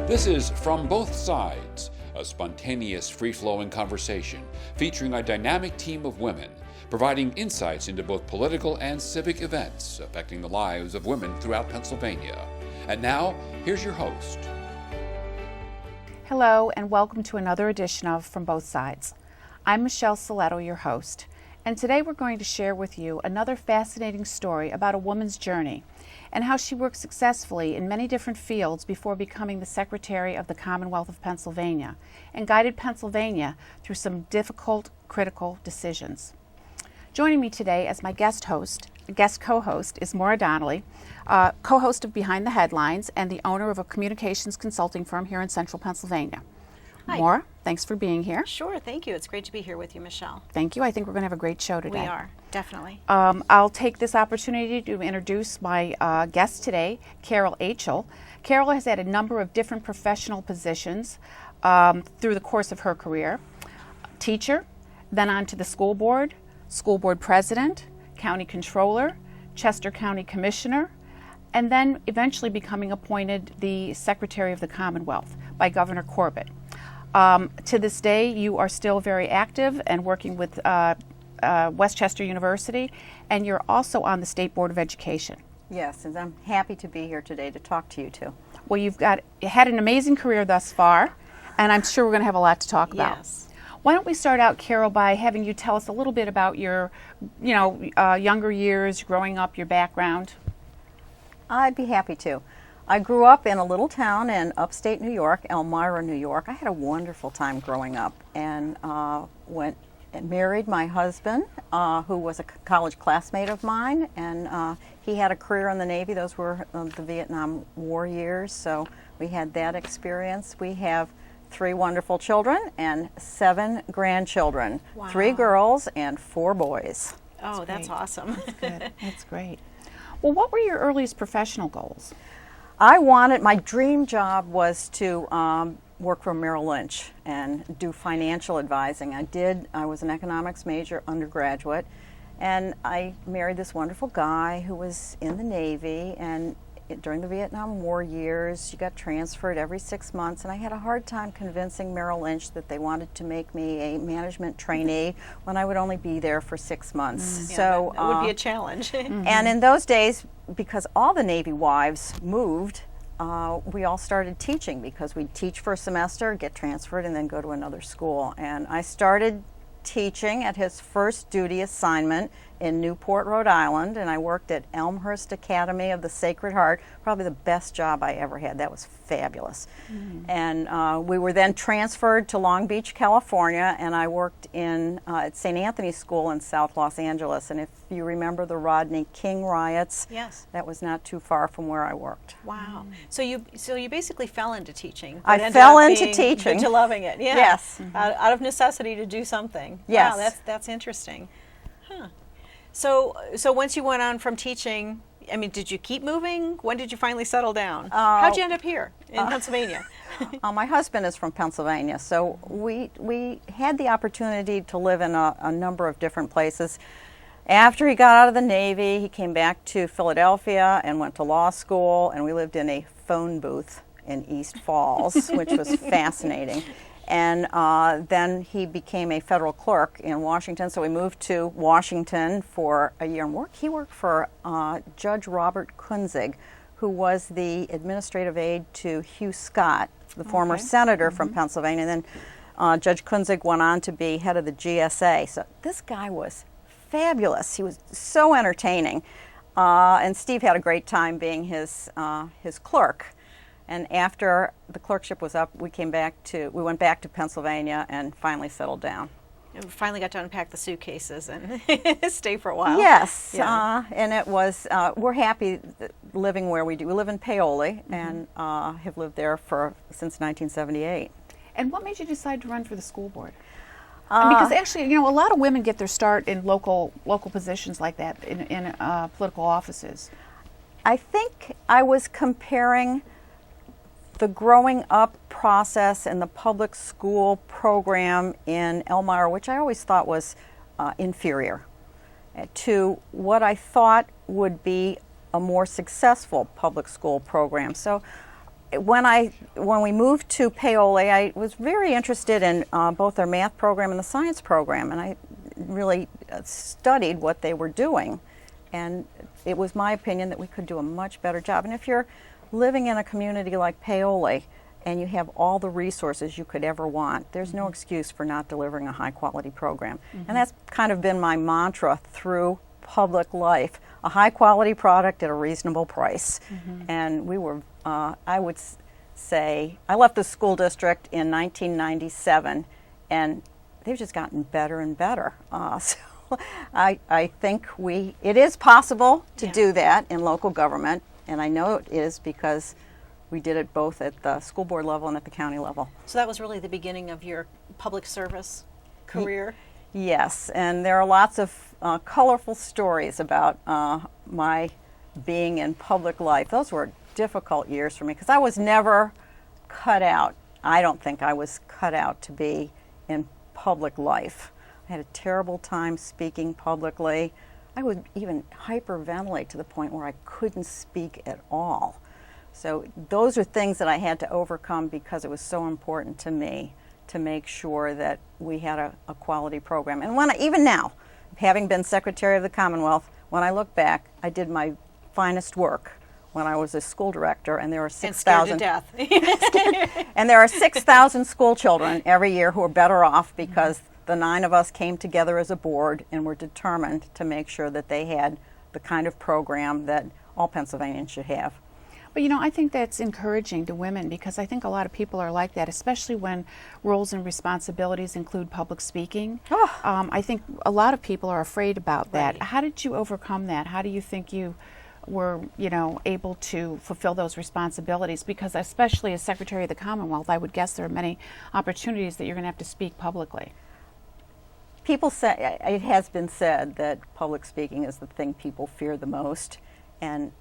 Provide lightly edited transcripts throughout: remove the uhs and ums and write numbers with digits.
This is From Both Sides, a spontaneous, free-flowing conversation featuring a dynamic team of women, providing insights into both political and civic events affecting the lives of women throughout Pennsylvania. And now, here's your host. Hello, and welcome to another edition of From Both Sides. I'm Michelle Soletto, your host, and today we're going to share with you another fascinating story about a woman's journey and how she worked successfully in many different fields before becoming the Secretary of the Commonwealth of Pennsylvania and guided Pennsylvania through some difficult, critical decisions. Joining me today as my guest co-host is Maura Donnelly, co-host of Behind the Headlines and the owner of a communications consulting firm here in central Pennsylvania. Hi. Maura, thanks for being here. Sure, thank you. It's great to be here with you, Michelle. Thank you. I think we're going to have a great show today. We are, definitely. I'll take this opportunity to introduce my guest today, Carol Aichele. Carol has had a number of different professional positions through the course of her career. Teacher, then on to the school board president, county controller, Chester County commissioner, and then eventually becoming appointed the Secretary of the Commonwealth by Governor Corbett. To this day, you are still very active and working with Westchester University, and you're also on the State Board of Education. Yes, and I'm happy to be here today to talk to you too. Well, you had an amazing career thus far, and I'm sure we're going to have a lot to talk about. Yes. Why don't we start out, Carol, by having you tell us a little bit about your, younger years, growing up, your background? I'd be happy to. I grew up in a little town in upstate New York, Elmira, New York. I had a wonderful time growing up and went and married my husband, who was a college classmate of mine, and he had a career in the Navy. Those were the Vietnam War years, so we had that experience. We have 3 wonderful children and 7 grandchildren. Wow. 3 girls and 4 boys. Oh, that's awesome. That's good. That's great. Well, what were your earliest professional goals? My dream job was to work for Merrill Lynch and do financial advising. I was an economics major undergraduate, and I married this wonderful guy who was in the Navy, and during the Vietnam War years, you got transferred every 6 months, and I had a hard time convincing Merrill Lynch that they wanted to make me a management trainee when I would only be there for 6 months. Yeah, So that would be a challenge. And in those days, because all the Navy wives moved, we all started teaching because we'd teach for a semester, get transferred, and then go to another school. And I started teaching at his first duty assignment in Newport, Rhode Island, and I worked at Elmhurst Academy of the Sacred Heart, probably the best job I ever had. That was fabulous. And we were then transferred to Long Beach, California, and I worked at St. Anthony's School in South Los Angeles. And if you remember the Rodney King riots, Yes. that was not too far from where I worked. Wow. So you basically fell into teaching. I but ended fell up into being teaching. Into loving it. Yeah. Yes. Out of necessity to do something. Yes. Wow, that's interesting. Huh. So once you went on from teaching, I mean, did you keep moving? When did you finally settle down? How'd you end up here in Pennsylvania? My husband is from Pennsylvania, so we had the opportunity to live in a number of different places. After he got out of the Navy, he came back to Philadelphia and went to law school, and we lived in a phone booth in East Falls, which was fascinating. And then he became a federal clerk in Washington, so we moved to Washington for a year and he worked for Judge Robert Kunzig, who was the administrative aide to Hugh Scott, the former senator from Pennsylvania. And then Judge Kunzig went on to be head of the GSA. So this guy was fabulous. He was so entertaining. And Steve had a great time being his clerk. And after the clerkship was up, we went back to Pennsylvania and finally settled down. And finally got to unpack the suitcases and stay for a while. Yes, Yeah. and it was, we're happy living where we do. We live in Paoli and have lived there since 1978. And what made you decide to run for the school board? Because actually, a lot of women get their start in local positions like that, in political offices. I think I was comparing the growing up process in the public school program in Elmira, which I always thought was inferior, to what I thought would be a more successful public school program. So when we moved to Paoli, I was very interested in both their math program and the science program, and I really studied what they were doing. And it was my opinion that we could do a much better job. And if you're living in a community like Paoli and you have all the resources you could ever want, there's no excuse for not delivering a high quality program. And that's kind of been my mantra through public life: a high quality product at a reasonable price. And we were, I would say, I left the school district in 1997, and they've just gotten better and better. So I think it is possible to do that in local government, and I know it is because we did it both at the school board level and at the county level. So that was really the beginning of your public service career? Yes, and there are lots of colorful stories about my being in public life. Those were difficult years for me because I was never cut out. I don't think I was cut out to be in public life. I had a terrible time speaking publicly. I would even hyperventilate to the point where I couldn't speak at all. So those are things that I had to overcome because it was so important to me to make sure that we had a quality program. And even now, having been Secretary of the Commonwealth, when I look back, I did my finest work when I was a school director, and there were 6,000. And scared to death. And there are 6,000 school children every year who are better off because the 9 of us came together as a board and were determined to make sure that they had the kind of program that all Pennsylvanians should have. But I think that's encouraging to women because I think a lot of people are like that, especially when roles and responsibilities include public speaking. I think a lot of people are afraid about that. Right. How did you overcome that? How do you think you were, able to fulfill those responsibilities? Because especially as Secretary of the Commonwealth, I would guess there are many opportunities that you're going to have to speak publicly. People say, it has been said that public speaking is the thing people fear the most, and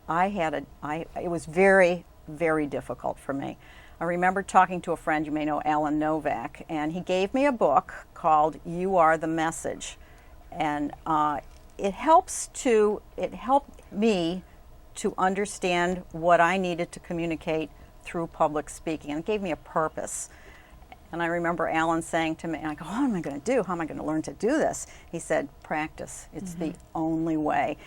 it was very, very difficult for me. I remember talking to a friend, you may know Alan Novak, and he gave me a book called You Are the Message. And it helped me to understand what I needed to communicate through public speaking, and it gave me a purpose. And I remember Alan saying to me, and I go, what am I going to do? How am I going to learn to do this? He said, practice. It's the only way.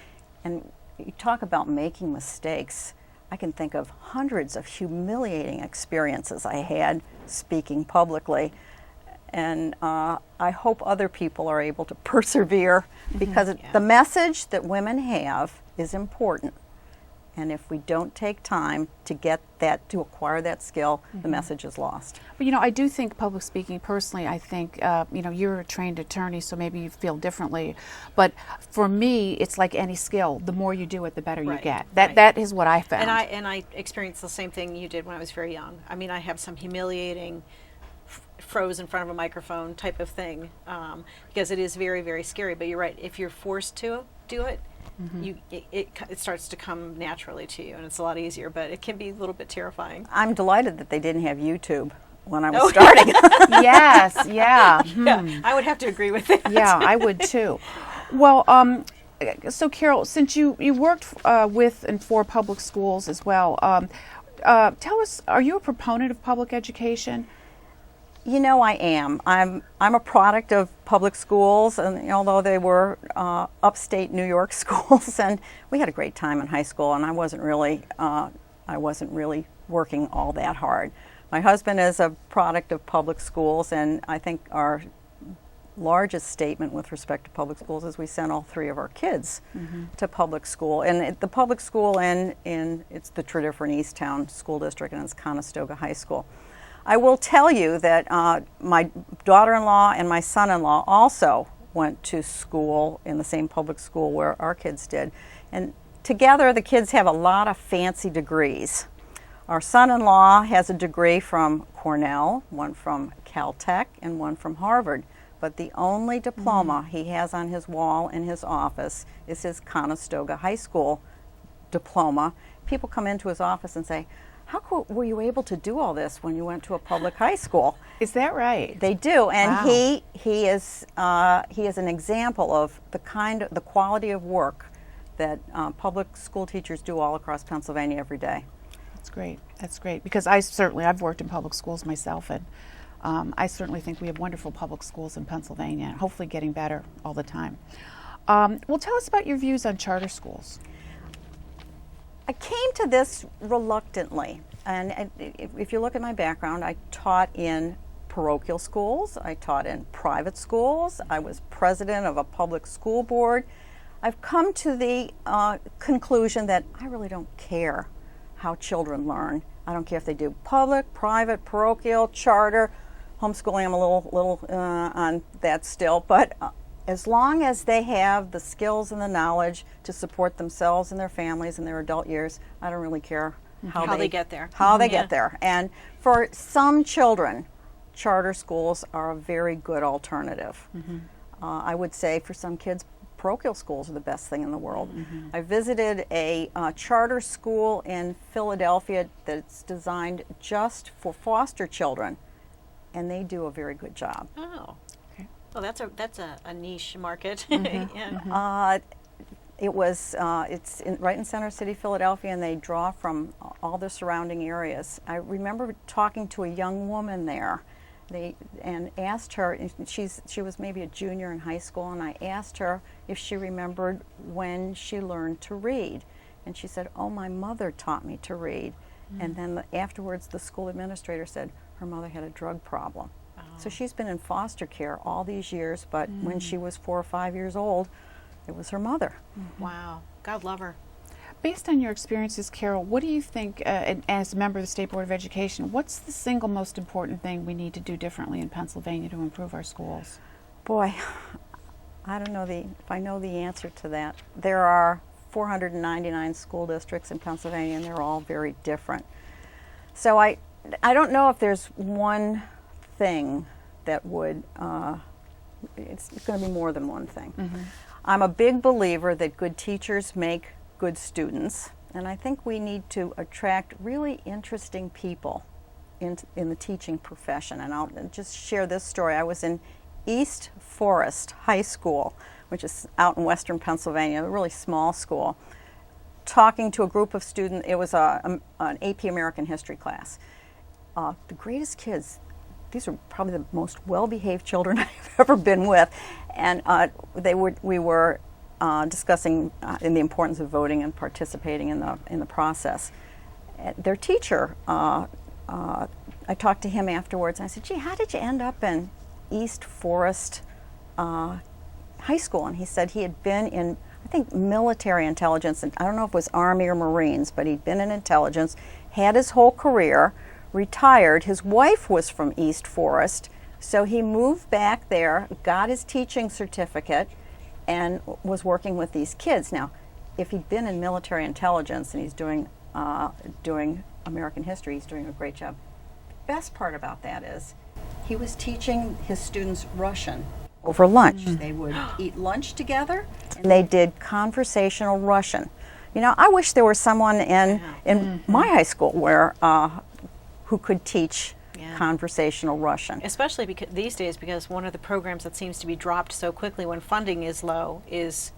And you talk about making mistakes. I can think of hundreds of humiliating experiences I had speaking publicly. And I hope other people are able to persevere because the message that women have is important. And if we don't take time to get that, to acquire that skill, the message is lost. But I do think public speaking, personally, I think, you're a trained attorney, so maybe you feel differently. But for me, it's like any skill. The more you do it, the better you get. That is what I found. And I experienced the same thing you did when I was very young. I mean, I have some humiliating froze in front of a microphone type of thing because it is very, very scary. But you're right. If you're forced to do it, it starts to come naturally to you, and it's a lot easier, but it can be a little bit terrifying. I'm delighted that they didn't have YouTube when I was starting. Yes, yeah. Yeah, I would have to agree with that. Yeah, I would too. Well, so Carol, since you worked with and for public schools as well, tell us, are you a proponent of public education? I am. I'm a product of public schools, and although they were upstate New York schools, and we had a great time in high school, and I wasn't really working all that hard. My husband is a product of public schools, and I think our largest statement with respect to public schools is we sent all 3 of our kids to public school, and the public school it's the Tredyffrin Easttown School District, and it's Conestoga High School. I will tell you that my daughter-in-law and my son-in-law also went to school in the same public school where our kids did. And together the kids have a lot of fancy degrees. Our son-in-law has a degree from Cornell, one from Caltech, and one from Harvard. But the only diploma he has on his wall in his office is his Conestoga High School diploma. People come into his office and say, how were you able to do all this when you went to a public high school? Is that right? They do, and wow. he is an example of the quality of work that public school teachers do all across Pennsylvania every day. That's great. That's great, because I've worked in public schools myself, and I certainly think we have wonderful public schools in Pennsylvania, hopefully getting better all the time. Well, tell us about your views on charter schools. I came to this reluctantly, and if you look at my background, I taught in parochial schools, I taught in private schools, I was president of a public school board. I've come to the conclusion that I really don't care how children learn. I don't care if they do public, private, parochial, charter, homeschooling. I'm a little on that still, but as long as they have the skills and the knowledge to support themselves and their families in their adult years, I don't really care how they get there. How they get there. And for some children, charter schools are a very good alternative. I would say for some kids, parochial schools are the best thing in the world. I visited a charter school in Philadelphia that's designed just for foster children, and they do a very good job. Oh. Well, that's a niche market. Yeah. It's right in Center City, Philadelphia, and they draw from all the surrounding areas. I remember talking to a young woman there, and asked her. She was maybe a junior in high school, and I asked her if she remembered when she learned to read, and she said, "Oh, my mother taught me to read." And then afterwards, the school administrator said her mother had a drug problem. So she's been in foster care all these years, but when she was 4 or 5 years old, it was her mother. Wow. God love her. Based on your experiences, Carol, what do you think, as a member of the State Board of Education, what's the single most important thing we need to do differently in Pennsylvania to improve our schools? Boy, I don't know if I know the answer to that. There are 499 school districts in Pennsylvania, and they're all very different. So I don't know if there's one thing that would, it's going to be more than one thing. I'm a big believer that good teachers make good students, and I think we need to attract really interesting people in the teaching profession. And I'll just share this story. I was in East Forest High School, which is out in western Pennsylvania, a really small school, talking to a group of students. It was an AP American History class. The greatest kids. These are probably the most well-behaved children I've ever been with, and we were discussing in the importance of voting and participating in the process. Their teacher, I talked to him afterwards, and I said, "Gee, how did you end up in East Forest High School?" And he said he had been in, I think, military intelligence, and I don't know if it was Army or Marines, but he'd been in intelligence, had his whole career, retired. His wife was from East Forest, so he moved back there, got his teaching certificate, and was working with these kids. Now, if he'd been in military intelligence and he's doing American history, he's doing a great job. The best part about that is he was teaching his students Russian over lunch. They would eat lunch together, and they did conversational Russian. You know, I wish there was someone in my high school where who could teach conversational Russian. Especially because these days, because one of the programs that seems to be dropped so quickly when funding is low is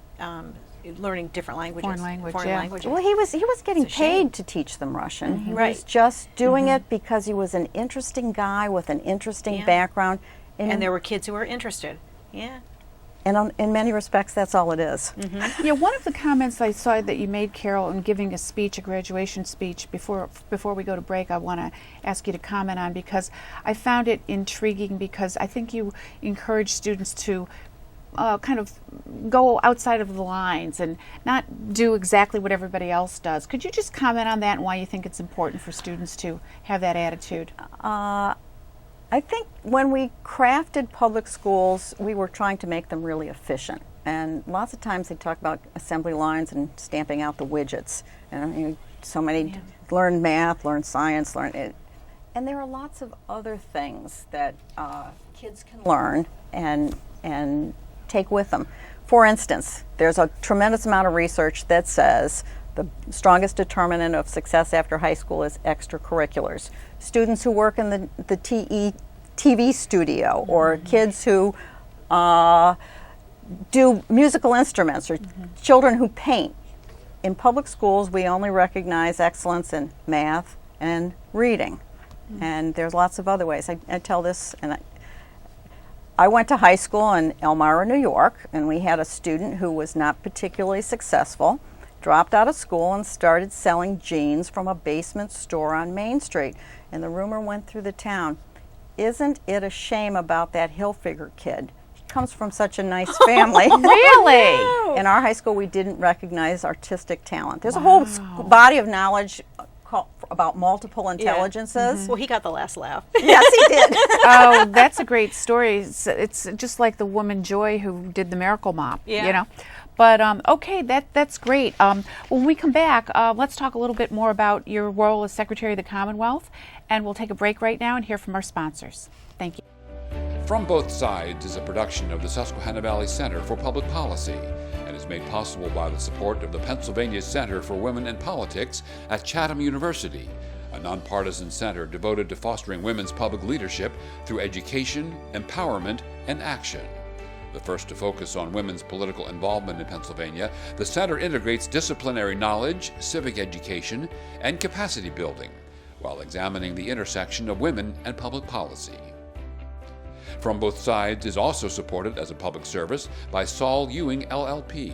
learning different languages. Foreign languages. Well, he was getting paid to teach them Russian. He was just doing it because he was an interesting guy with an interesting background. And there were kids who were interested. Yeah. And in many respects, that's all it is. Yeah, one of the comments I saw that you made, Carol, in giving a speech, a graduation speech, before we go to break, I want to ask you to comment on, because I found it intriguing, because I think you encourage students to kind of go outside of the lines and not do exactly what everybody else does. Could you just comment on that and why you think it's important for students to have that attitude? I think when we crafted public schools, we were trying to make them really efficient. And lots of times they talk about assembly lines and stamping out the widgets. And so many learn math, learn science, learn it. And there are lots of other things that kids can learn and take with them. For instance, there's a tremendous amount of research that says the strongest determinant of success after high school is extracurriculars. Students who work in the TV studio, or kids who do musical instruments, or children who paint. In public schools, we only recognize excellence in math, and reading. And there's lots of other ways. I tell this, and I went to high school in Elmira, New York, and we had a student who was not particularly successful, dropped out of school and started selling jeans from a basement store on Main Street. And the rumor went through the town, isn't it a shame about that Hilfiger kid? He comes from such a nice family. Really? In our high school, we didn't recognize artistic talent. There's a whole body of knowledge about multiple intelligences. Well, he got the last laugh. Yes, he did. Oh, that's a great story. It's just like the woman Joy who did the Miracle Mop, Yeah. you know. But okay, that's great. When we come back, let's talk a little bit more about your role as Secretary of the Commonwealth, and we'll take a break right now and hear from our sponsors. Thank you. From Both Sides is a production of the Susquehanna Valley Center for Public Policy and is made possible by the support of the Pennsylvania Center for Women in Politics at Chatham University, a nonpartisan center devoted to fostering women's public leadership through education, empowerment, and action. The first to focus on women's political involvement in Pennsylvania, the center integrates disciplinary knowledge, civic education, and capacity building, while examining the intersection of women and public policy. From Both Sides is also supported as a public service by Saul Ewing LLP,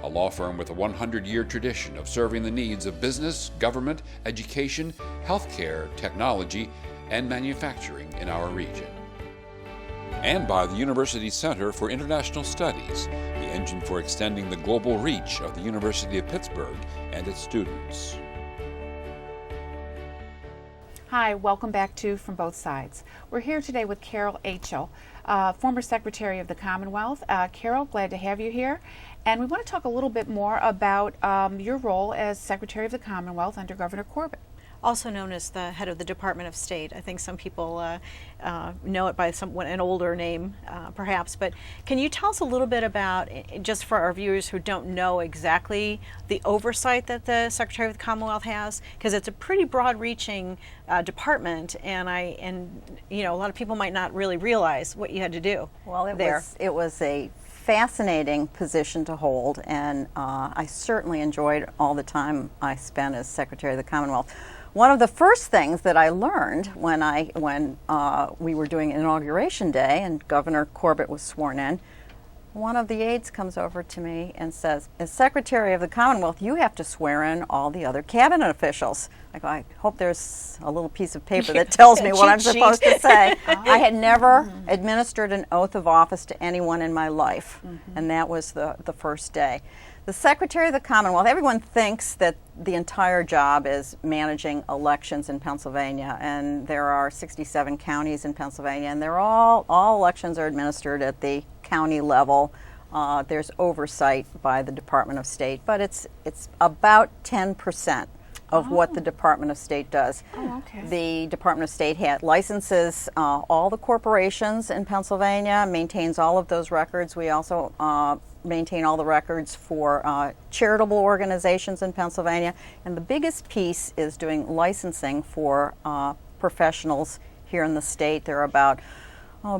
a law firm with a 100-year tradition of serving the needs of business, government, education, healthcare, technology, and manufacturing in our region. And by the University Center for International Studies, the engine for extending the global reach of the University of Pittsburgh and its students. Hi, welcome back to From Both Sides. We're here today with Carol Aichele, former Secretary of the Commonwealth. Carol, glad to have you here. And we want to talk a little bit more about your role as Secretary of the Commonwealth under Governor Corbett. Also known as the head of the Department of State. I think some people know it by an older name, perhaps. But can you tell us a little bit about, just for our viewers who don't know exactly the oversight that the Secretary of the Commonwealth has? Because it's a pretty broad-reaching department, and you know, a lot of people might not really realize what you had to do. Well, it was a fascinating position to hold, and I certainly enjoyed all the time I spent as Secretary of the Commonwealth. One of the first things that I learned when we were doing Inauguration Day and Governor Corbett was sworn in, one of the aides comes over to me and says, as Secretary of the Commonwealth, you have to swear in all the other cabinet officials. I go, I hope there's a little piece of paper that tells me what I'm supposed to say. I had never administered an oath of office to anyone in my life, and that was the first day. The Secretary of the Commonwealth, everyone thinks that the entire job is managing elections in Pennsylvania, and there are 67 counties in Pennsylvania, and they're all elections are administered at the county level. There's oversight by the Department of State, but it's about 10% of what the Department of State does. Oh, okay. The Department of State licenses all the corporations in Pennsylvania, maintains all of those records. We also maintain all the records for charitable organizations in Pennsylvania. And the biggest piece is doing licensing for professionals here in the state. There are about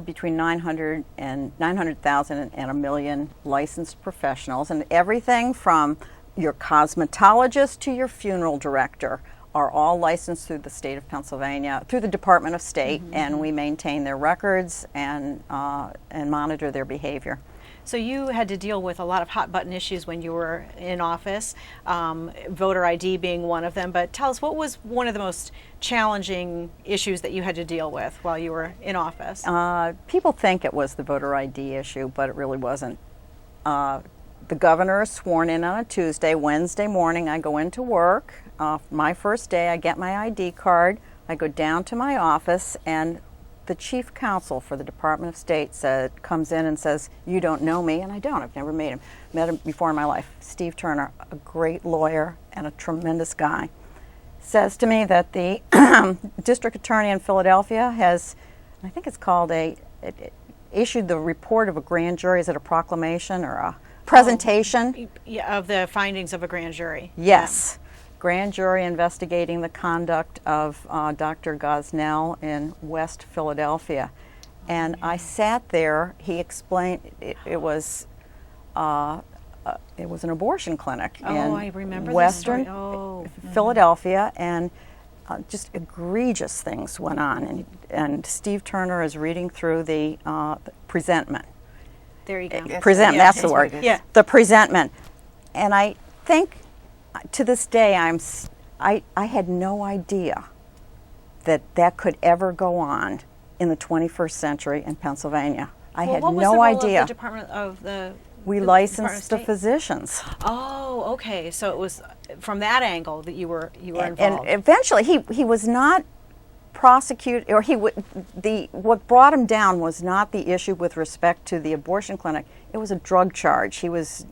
between 900,000 and a million licensed professionals, and everything from your cosmetologist to your funeral director are all licensed through the state of Pennsylvania, through the Department of State, and we maintain their records and monitor their behavior. So you had to deal with a lot of hot button issues when you were in office, voter ID being one of them, but tell us, what was one of the most challenging issues that you had to deal with while you were in office? People think it was the voter ID issue, but it really wasn't. The governor is sworn in on a Tuesday. Wednesday morning I go into work. My first day I get my ID card. I go down to my office, and the chief counsel for the Department of State comes in and says, you don't know me, and I don't. I've never met him before in my life. Steve Turner, a great lawyer and a tremendous guy, says to me that the district attorney in Philadelphia has, I think it's called issued the report of a grand jury. Is it a proclamation or a presentation? Of the findings of a grand jury. Yes. Grand jury investigating the conduct of Dr. Gosnell in West Philadelphia. And I sat there, he explained it was an abortion clinic in I remember Western this story. Philadelphia, and just egregious things went on, and Steve Turner is reading through the presentment. There you go. That's the word. Yeah. The presentment. And I think to this day I had no idea that could ever go on in the 21st century in Pennsylvania. I had what was no the role idea. Of the Department of the We the licensed Department of the State? physicians. Oh, okay. So it was from that angle that you were involved. And eventually he was not prosecuted, or what brought him down was not the issue with respect to the abortion clinic. It was a drug charge. He was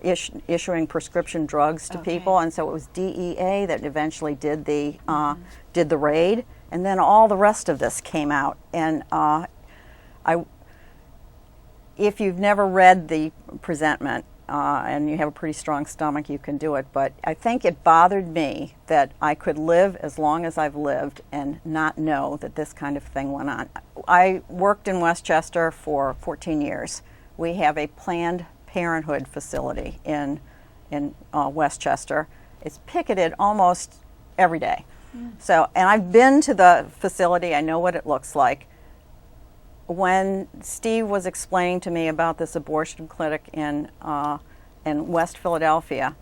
issuing prescription drugs to people, and so it was DEA that eventually did the raid, and then all the rest of this came out. And if you've never read the presentment and you have a pretty strong stomach, you can do it. But I think it bothered me that I could live as long as I've lived and not know that this kind of thing went on. I worked in Westchester for 14 years. We have a Planned Parenthood facility in Westchester. It's picketed almost every day. So, and I've been to the facility. I know what it looks like. When Steve was explaining to me about this abortion clinic in West Philadelphia,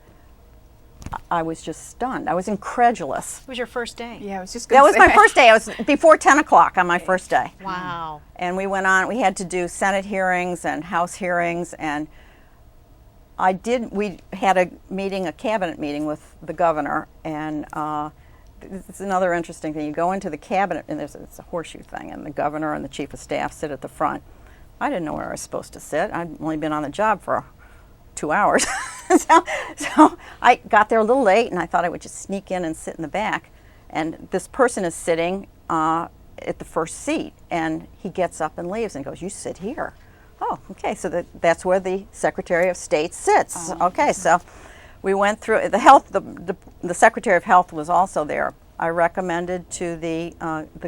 I was just stunned. I was incredulous. It was your first day. Yeah, I was just That was my first day. I was before 10 o'clock on my first day. Wow. And we went on. We had to do Senate hearings and House hearings, and we had a cabinet meeting with the governor, and it's another interesting thing. You go into the cabinet, and it's a horseshoe thing, and the governor and the chief of staff sit at the front. I didn't know where I was supposed to sit. I'd only been on the job for 2 hours. so I got there a little late, and I thought I would just sneak in and sit in the back. And this person is sitting at the first seat, and he gets up and leaves and goes, "You sit here." Oh, okay, so that's where the Secretary of State sits. Okay, so we went through the Secretary of Health was also there. I recommended to the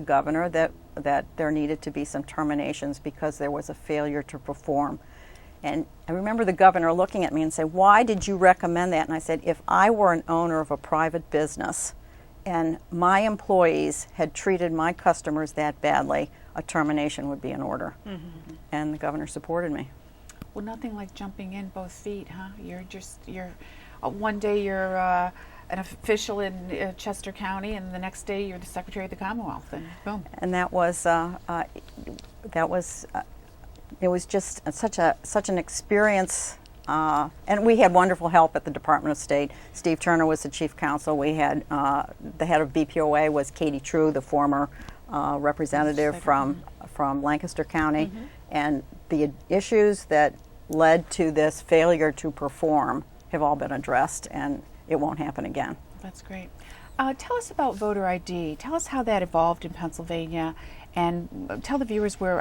governor that there needed to be some terminations because there was a failure to perform. And I remember the governor looking at me and saying, "Why did you recommend that?" And I said, "If I were an owner of a private business and my employees had treated my customers that badly, a termination would be in order." Mm-hmm. And the governor supported me. Well, nothing like jumping in both feet, huh? One day you're an official in Chester County, and the next day you're the Secretary of the Commonwealth, and boom. And it was just such an experience. And we had wonderful help at the Department of State. Steve Turner was the chief counsel. We had the head of BPOA was Katie True, the former representative from Lancaster County. Mm-hmm. And the issues that led to this failure to perform have all been addressed, and it won't happen again. That's great. Tell us about voter ID. Tell us how that evolved in Pennsylvania, and tell the viewers where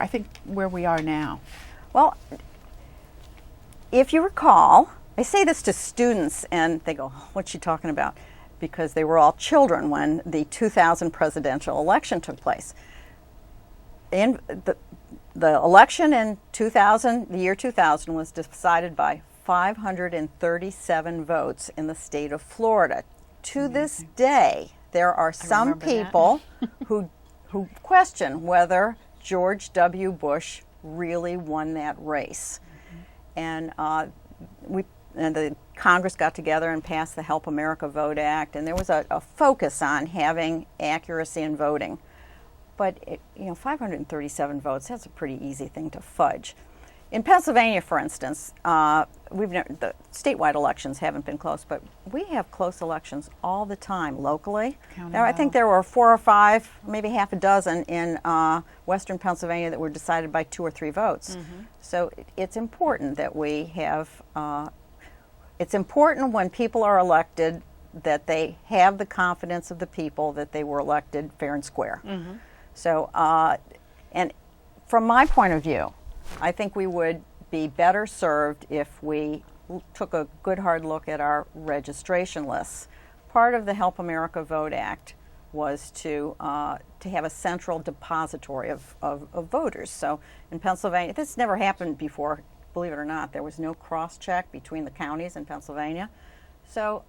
we are now. Well, if you recall, I say this to students, and they go, "What's she talking about?" Because they were all children when the 2000 presidential election took place. In the election in 2000, the year 2000, was decided by 537 votes in the state of Florida. To this day, there are some people who question whether George W. Bush really won that race. Mm-hmm. And the Congress got together and passed the Help America Vote Act, and there was a focus on having accuracy in voting. But 537 votes, that's a pretty easy thing to fudge. In Pennsylvania, for instance, the statewide elections haven't been close, but we have close elections all the time locally. I think there were 4 or 5, maybe half a dozen in western Pennsylvania that were decided by 2 or 3 votes. Mm-hmm. So it's important that we have, it's important when people are elected that they have the confidence of the people that they were elected fair and square. Mm-hmm. So, and from my point of view, I think we would be better served if we took a good hard look at our registration lists. Part of the Help America Vote Act was to have a central depository of voters. So in Pennsylvania, this never happened before, believe it or not. There was no cross-check between the counties in Pennsylvania. So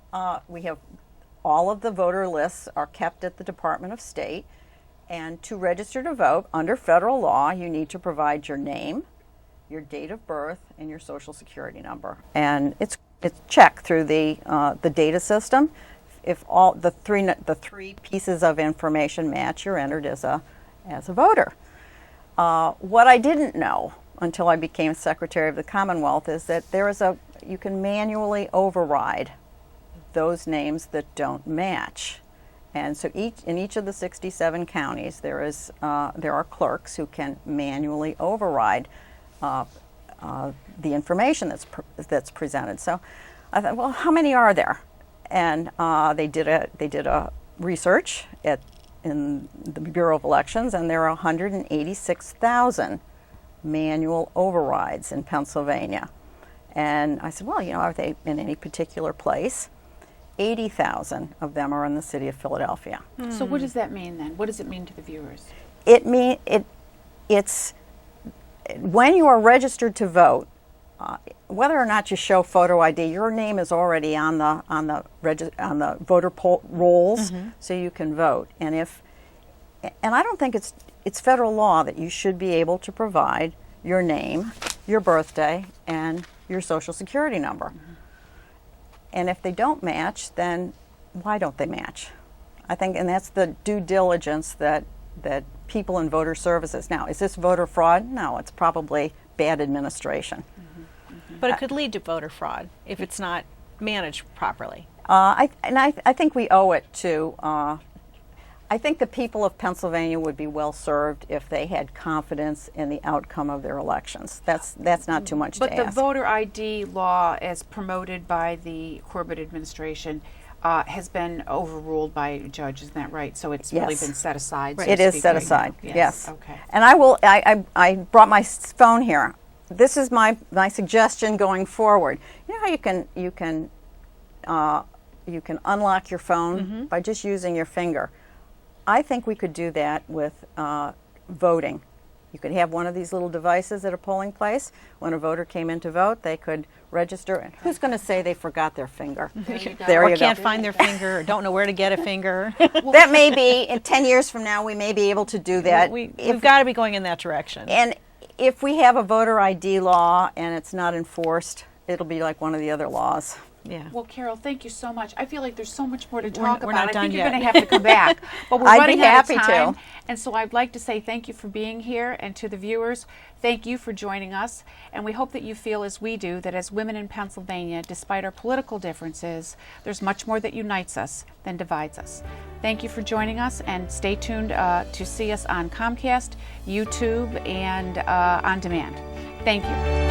we have all of the voter lists are kept at the Department of State. And to register to vote under federal law, you need to provide your name, your date of birth, and your social security number. And it's checked through the data system. If all the three pieces of information match, you're entered as a voter. What I didn't know until I became Secretary of the Commonwealth is that you can manually override those names that don't match. And so in each of the 67 counties, there are clerks who can manually override the information that's presented. So I thought, well, how many are there? And they did a research in the Bureau of Elections, and there are 186,000 manual overrides in Pennsylvania. And I said, well, are they in any particular place? 80,000 of them are in the city of Philadelphia. So what does that mean then? What does it mean to the viewers? It's when you are registered to vote, whether or not you show photo ID, your name is already on the voter rolls, so you can vote. And I don't think it's federal law that you should be able to provide your name, your birthday, and your social security number. And if they don't match, then why don't they match? I think, and that's the due diligence that people in voter services. Now, is this voter fraud? No, it's probably bad administration. But it could lead to voter fraud if it's not managed properly. I think we owe it to. I think the people of Pennsylvania would be well served if they had confidence in the outcome of their elections. That's not too much to ask. But the voter ID law, as promoted by the Corbett administration, has been overruled by a judge. Isn't that right? So it's really been set aside. Right. It is set aside. Yes. Okay. And I brought my phone here. This is my suggestion going forward. You know how you can unlock your phone by just using your finger. I think we could do that with voting. You could have one of these little devices at a polling place. When a voter came in to vote, they could register. And who's going to say they forgot their finger? Or can't find their finger, or don't know where to get a finger. That may be, in 10 years from now, we may be able to do that. We've got to be going in that direction. And if we have a voter ID law and it's not enforced, it'll be like one of the other laws. Yeah. Well, Carol, thank you so much. I feel like there's so much more to talk we're about. not I done think you're yet. going to have to come back. But we're I'd running be happy out of time. to. And so I'd like to say thank you for being here, and to the viewers, thank you for joining us. And we hope that you feel as we do, that as women in Pennsylvania, despite our political differences, there's much more that unites us than divides us. Thank you for joining us, and stay tuned to see us on Comcast, YouTube, and on demand. Thank you.